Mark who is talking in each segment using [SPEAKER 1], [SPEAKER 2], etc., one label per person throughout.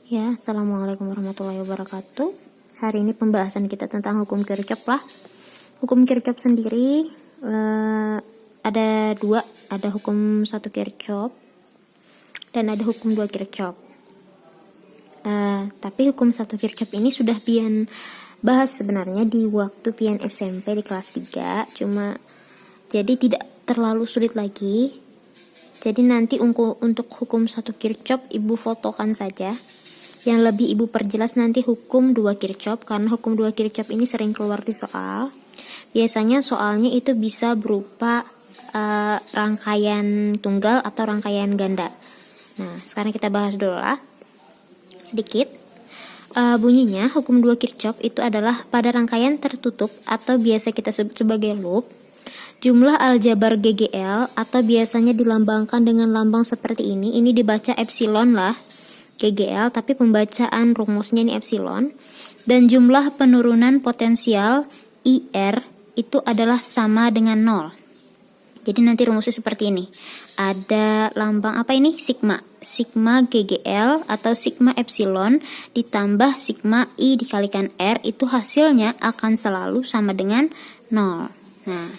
[SPEAKER 1] Ya, assalamualaikum warahmatullahi wabarakatuh. Hari ini pembahasan kita tentang hukum Kirchhoff lah. Hukum Kirchhoff sendiri ada dua, ada hukum 1 Kirchhoff dan ada hukum 2 Kirchhoff. Tapi hukum 1 Kirchhoff ini sudah pian bahas sebenarnya di waktu pian SMP di kelas 3, cuma jadi tidak terlalu sulit lagi. Jadi nanti untuk hukum 1 Kirchhoff ibu fotokan saja. Yang lebih ibu perjelas nanti hukum 2 Kirchhoff, karena hukum 2 Kirchhoff ini sering keluar di soal. Biasanya soalnya itu bisa berupa rangkaian tunggal atau rangkaian ganda. Nah, sekarang kita bahas dulu lah sedikit. Bunyinya hukum 2 Kirchhoff itu adalah pada rangkaian tertutup atau biasa kita sebut sebagai loop, jumlah aljabar GGL atau biasanya dilambangkan dengan lambang seperti ini dibaca epsilon lah, GGL, tapi pembacaan rumusnya ini epsilon, dan jumlah penurunan potensial IR itu adalah sama dengan 0. Jadi nanti rumusnya seperti ini. Ada lambang apa ini? Sigma. Sigma GGL atau sigma epsilon ditambah sigma I dikalikan R, itu hasilnya akan selalu sama dengan 0. Nah,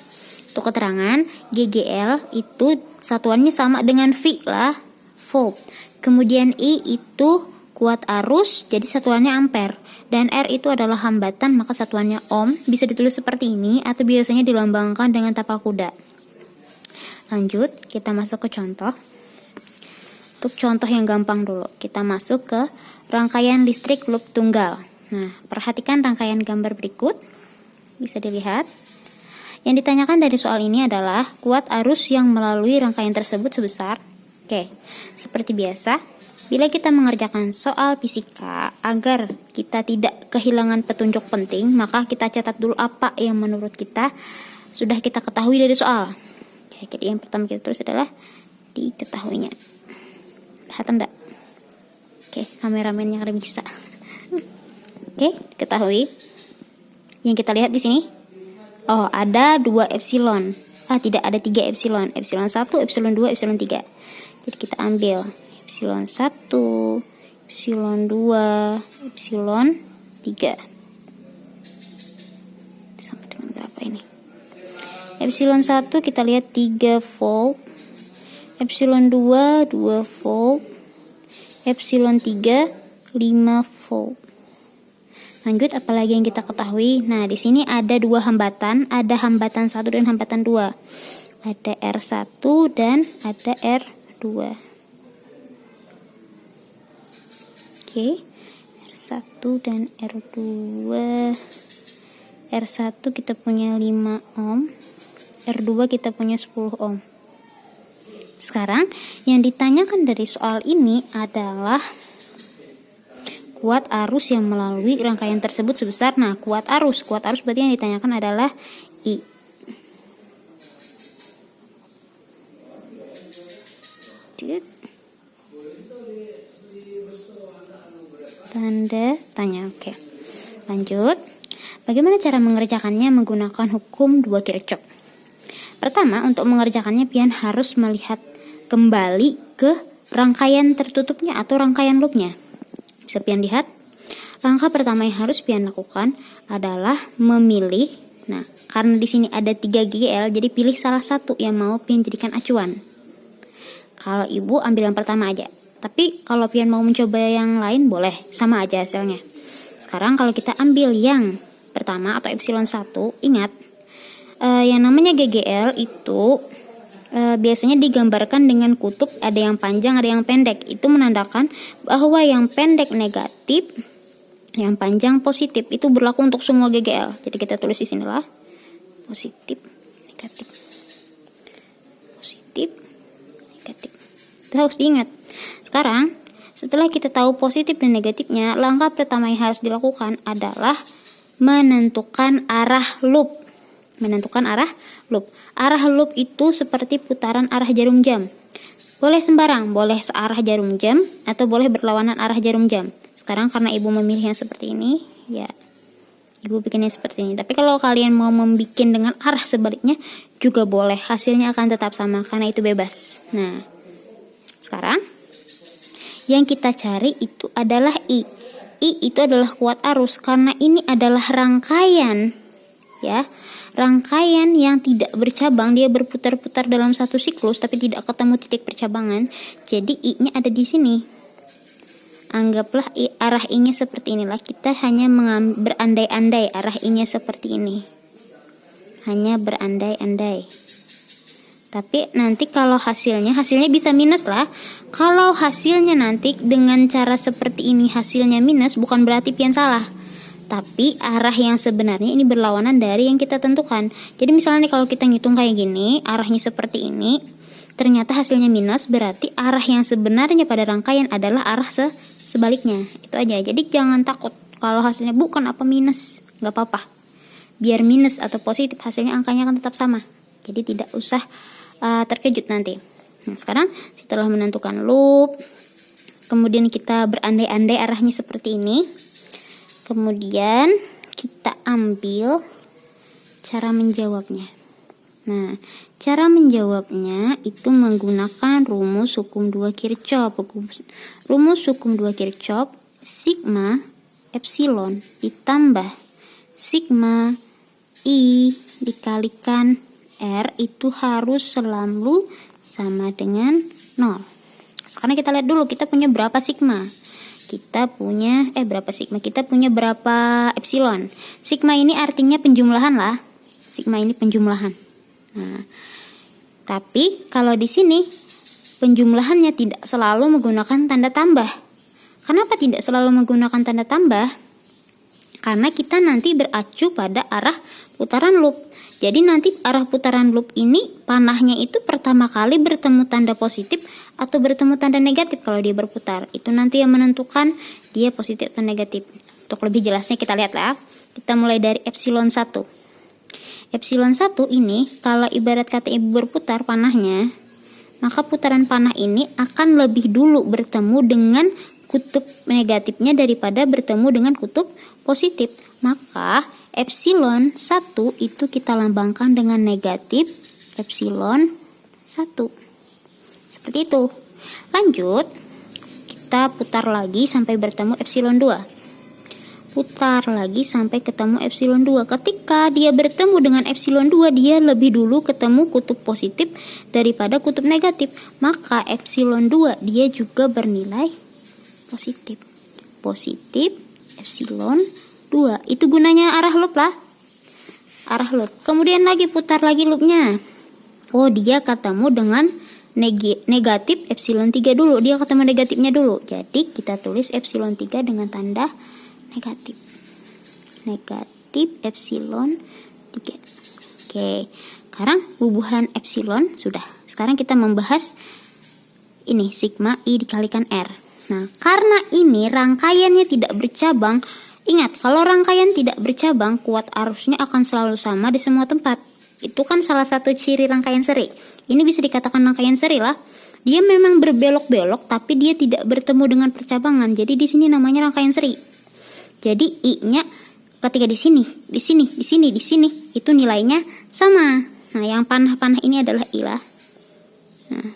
[SPEAKER 1] untuk keterangan, GGL itu satuannya sama dengan V lah, volt. Kemudian I itu kuat arus, jadi satuannya ampere. Dan R itu adalah hambatan, maka satuannya ohm. Bisa ditulis seperti ini atau biasanya dilambangkan dengan tapal kuda. Lanjut, kita masuk ke contoh. Untuk contoh yang gampang dulu, kita masuk ke rangkaian listrik loop tunggal. Nah, perhatikan rangkaian gambar berikut. Bisa dilihat. Yang ditanyakan dari soal ini adalah kuat arus yang melalui rangkaian tersebut sebesar. Oke, seperti biasa, bila kita mengerjakan soal fisika, agar kita tidak kehilangan petunjuk penting, maka kita catat dulu apa yang menurut kita sudah kita ketahui dari soal. Oke, jadi yang pertama kita tulis adalah diketahuinya. Lihat enggak? Oke, kameramennya ada bisa. Oke, diketahui. Yang kita lihat di sini, oh, ada 2 epsilon. Tidak, ada 3 epsilon. Epsilon 1, epsilon 2, epsilon 3. Jadi kita ambil epsilon 1, epsilon 2, epsilon 3. Sampai dengan berapa ini? Epsilon 1 kita lihat 3 volt. Epsilon 2, 2 volt. Epsilon 3, 5 volt. Lanjut, apalagi yang kita ketahui? Nah, di sini ada 2 hambatan, ada hambatan 1 dan hambatan 2. Ada R1 dan ada R2. Oke, R1 dan R2. R1 kita punya 5 ohm, R2 kita punya 10 ohm. Sekarang, yang ditanyakan dari soal ini adalah kuat arus yang melalui rangkaian tersebut sebesar. Nah, kuat arus berarti yang ditanyakan adalah I. Tanda tanya. Oke. Lanjut. Bagaimana cara mengerjakannya menggunakan hukum 2 Kirchhoff? Pertama, untuk mengerjakannya pian harus melihat kembali ke rangkaian tertutupnya atau rangkaian loopnya. Bisa pian lihat, langkah pertama yang harus pian lakukan adalah memilih. Nah, karena di sini ada 3 GGL, jadi pilih salah satu yang mau pian jadikan acuan. Kalau ibu ambil yang pertama aja. Tapi kalau pian mau mencoba yang lain boleh, sama aja hasilnya. Sekarang kalau kita ambil yang pertama atau epsilon 1, ingat yang namanya GGL itu biasanya digambarkan dengan kutub, ada yang panjang, ada yang pendek. Itu menandakan bahwa yang pendek negatif, yang panjang positif. Itu berlaku untuk semua GGL. Jadi kita tulis di sinilah positif, negatif. Positif, negatif. Itu harus diingat. Sekarang, setelah kita tahu positif dan negatifnya, langkah pertama yang harus dilakukan adalah menentukan arah loop. Arah loop itu seperti putaran arah jarum jam. Boleh sembarang, boleh searah jarum jam atau boleh berlawanan arah jarum jam. Sekarang karena ibu memilih yang seperti ini, ya ibu bikinnya seperti ini. Tapi kalau kalian mau membuat dengan arah sebaliknya juga boleh, hasilnya akan tetap sama karena itu bebas. Nah, sekarang Yang kita cari itu adalah I. I itu adalah kuat arus karena ini adalah rangkaian, ya. Rangkaian yang tidak bercabang, dia berputar-putar dalam satu siklus tapi tidak ketemu titik percabangan. Jadi I-nya ada di sini. Anggaplah arah I-nya seperti inilah. Kita hanya berandai-andai arah I-nya seperti ini. Hanya berandai-andai. Tapi nanti kalau hasilnya bisa minus lah. Kalau hasilnya nanti dengan cara seperti ini hasilnya minus, bukan berarti pian salah. Tapi arah yang sebenarnya ini berlawanan dari yang kita tentukan. Jadi misalnya nih kalau kita ngitung kayak gini, arahnya seperti ini, ternyata hasilnya minus, berarti arah yang sebenarnya pada rangkaian adalah arah sebaliknya. Itu aja. Jadi jangan takut kalau hasilnya bukan apa minus, nggak apa-apa. Biar minus atau positif hasilnya angkanya akan tetap sama. Jadi tidak usah terkejut nanti. Nah, sekarang setelah menentukan loop, kemudian kita berandai-andai arahnya seperti ini. Kemudian kita ambil cara menjawabnya. Nah, cara menjawabnya itu menggunakan rumus hukum 2 Kirchhoff. Rumus hukum 2 Kirchhoff, sigma epsilon ditambah sigma I dikalikan R itu harus selalu sama dengan 0. Sekarang kita lihat dulu kita punya berapa sigma. Kita punya berapa epsilon. Sigma ini artinya penjumlahan lah. Sigma ini penjumlahan. Nah, tapi kalau di sini penjumlahannya tidak selalu menggunakan tanda tambah. Kenapa tidak selalu menggunakan tanda tambah? Karena kita nanti beracu pada arah putaran loop. Jadi nanti arah putaran loop ini panahnya itu pertama kali bertemu tanda positif atau bertemu tanda negatif kalau dia berputar. Itu nanti yang menentukan dia positif atau negatif. Untuk lebih jelasnya kita lihat lah. Kita mulai dari epsilon 1. Epsilon 1 ini kalau ibarat kata ibu berputar panahnya, maka putaran panah ini akan lebih dulu bertemu dengan kutub negatifnya daripada bertemu dengan kutub positif. Maka epsilon 1 itu kita lambangkan dengan negatif epsilon 1. Seperti itu. Lanjut, kita putar lagi sampai bertemu epsilon 2. Putar lagi sampai ketemu epsilon 2. Ketika dia bertemu dengan epsilon 2, dia lebih dulu ketemu kutub positif daripada kutub negatif. Maka epsilon 2 dia juga bernilai positif. Positif epsilon 2. Itu gunanya arah loop lah. Arah loop. Kemudian lagi putar lagi loopnya. Oh, dia ketemu dengan negatif epsilon 3 dulu. Dia ketemu negatifnya dulu. Jadi kita tulis epsilon 3 dengan tanda negatif. Negatif epsilon 3. Oke. Sekarang bubuhan epsilon sudah. Sekarang kita membahas ini sigma I dikalikan R. Nah, karena ini rangkaiannya tidak bercabang, ingat kalau rangkaian tidak bercabang, kuat arusnya akan selalu sama di semua tempat. Itu kan salah satu ciri rangkaian seri. Ini bisa dikatakan rangkaian seri lah. Dia memang berbelok-belok, tapi dia tidak bertemu dengan percabangan. Jadi di sini namanya rangkaian seri. Jadi I-nya ketika di sini, itu nilainya sama. Nah, yang panah-panah ini adalah I lah. Nah,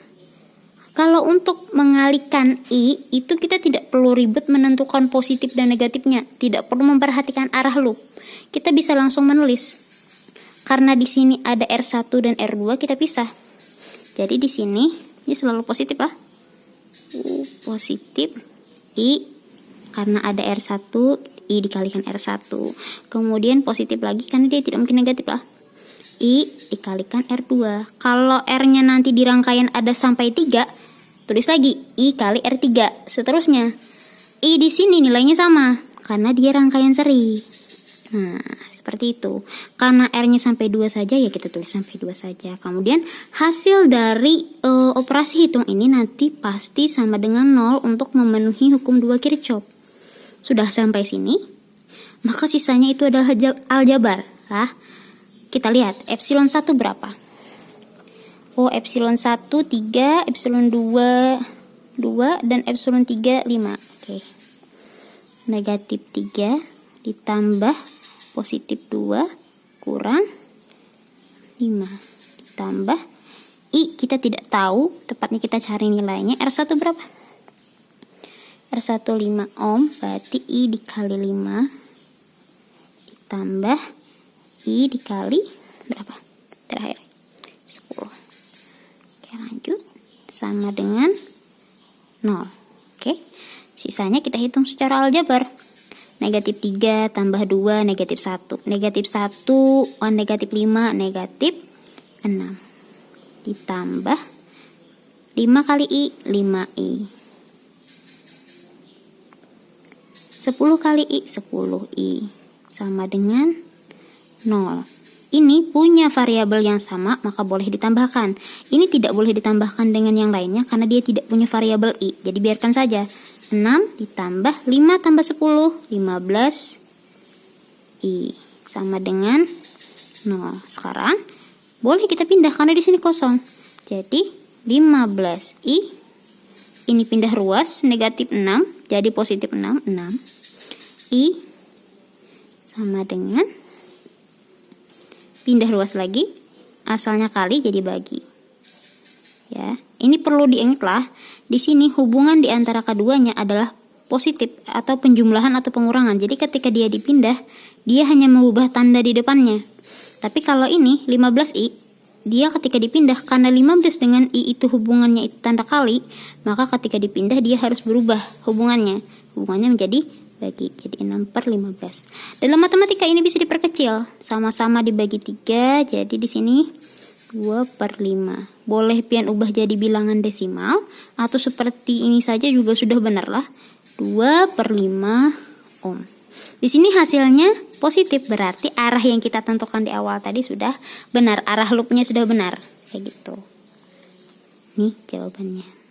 [SPEAKER 1] kalau untuk mengalihkan I, itu kita tidak perlu ribet menentukan positif dan negatifnya. Tidak perlu memperhatikan arah loop. Kita bisa langsung menulis. Karena di sini ada R1 dan R2, kita pisah. Jadi di sini, ini selalu positif lah. Positif I, karena ada R1, I dikalikan R1. Kemudian positif lagi, karena dia tidak mungkin negatif lah. I dikalikan R2. Kalau R-nya nanti di rangkaian ada sampai 3, tulis lagi I kali R3. Seterusnya. I di sini nilainya sama karena dia rangkaian seri. Nah, seperti itu. Karena R-nya sampai 2 saja, ya kita tulis sampai 2 saja. Kemudian hasil dari operasi hitung ini nanti pasti sama dengan 0 untuk memenuhi hukum 2 Kirchhoff. Sudah sampai sini, maka sisanya itu adalah aljabar lah. Kita lihat, epsilon 1 berapa? Oh, epsilon 1, 3, epsilon 2, 2, dan epsilon 3, 5. Oke. Negatif 3 ditambah positif 2 kurang 5. Ditambah I, kita tidak tahu, tepatnya kita cari nilainya. R1 berapa?
[SPEAKER 2] R1 5 ohm, berarti I dikali 5 ditambah I dikali berapa? Terakhir 10. Oke, lanjut. Sama dengan 0. Oke, sisanya kita hitung secara aljabar. Negatif 3 tambah 2, negatif 1. Negatif 1, negatif 5, negatif 6. Ditambah 5 kali I, 5I. 10 kali I, 10I. Sama dengan 0. Ini punya variabel yang sama, maka boleh ditambahkan. Ini tidak boleh ditambahkan dengan yang lainnya karena dia tidak punya variabel I. Jadi biarkan saja. 6 ditambah 5 tambah 10, 15 I. Sama dengan 0. Sekarang boleh kita pindah karena di sini kosong. Jadi 15 I. Ini pindah ruas, negatif 6 jadi positif 6, 6 I sama dengan pindah ruas lagi, asalnya kali jadi bagi. Ya, ini perlu diingatlah, di sini hubungan di antara keduanya adalah positif atau penjumlahan atau pengurangan. Jadi ketika dia dipindah, dia hanya mengubah tanda di depannya. Tapi kalau ini 15i, dia ketika dipindah karena 15 dengan i itu hubungannya itu tanda kali, maka ketika dipindah dia harus berubah hubungannya. Hubungannya menjadi bagi, jadi 6/15. Dalam matematika ini bisa diperkecil, sama-sama dibagi 3, jadi di sini 2/5. Boleh pian ubah jadi bilangan desimal, atau seperti ini saja juga sudah benar lah, 2/5 ohm. Di sini hasilnya positif, berarti arah yang kita tentukan di awal tadi sudah benar, arah loopnya sudah benar, kayak gitu. Nih jawabannya.